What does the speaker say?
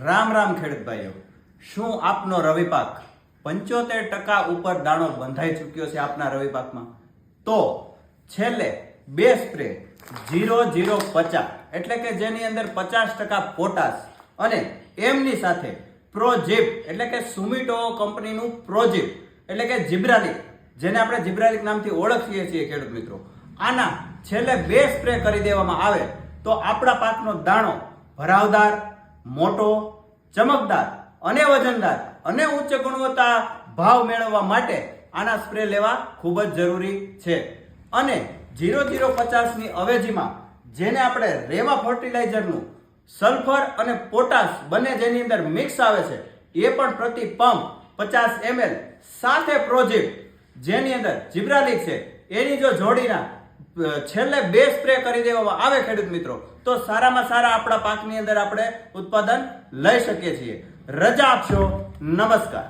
રામ રામ ખેડૂત ભાઈઓ, શું આપનો રવિ પાક 75% ઉપર દાણો બંધાઈ ચૂક્યો છે? આપના રવિ પાકમાં તો છેલ્લે બે સ્પ્રે 0050 એટલે કે જેની અંદર 50% પોટાશ અને એમની સાથે પ્રોજીપ એટલે કે સુમિટો કંપનીનું પ્રોજીપ એટલે કે જીબ્રાલિક, જેને આપણે જીબ્રાલિક નામથી ઓળખીએ છીએ ખેડૂત મિત્રો, આના છેલ્લે બે સ્પ્રે કરી દેવામાં આવે તો આપણા પાકનો દાણો ભરાવદાર, મોટો, ચમકદાર અને વજનદાર અને ઉચ્ચ ગુણવત્તા ભાવ મેળવવા માટે આના સ્પ્રે લેવા ખૂબ જ જરૂરી છે. અને 0050 ની અવેજીમાં જેને આપણે રેવા ફર્ટિલાઇઝરનું સલ્ફર અને પોટાશ બંને જેની અંદર મિક્સ આવે છે એ પણ પ્રતિ પંપ 50 ml સાથે પ્રોજેક્ટ જેની અંદર જીબ્રાલિક છે એની જો જોડીના છેલ્લે બે સ્પ્રે કરી દેવામાં આવે ખેડૂત મિત્રો તો સારામાં સારા આપણા પાકની અંદર આપણે ઉત્પાદન લઈ શકીએ છીએ. રજા આપશો. નમસ્કાર.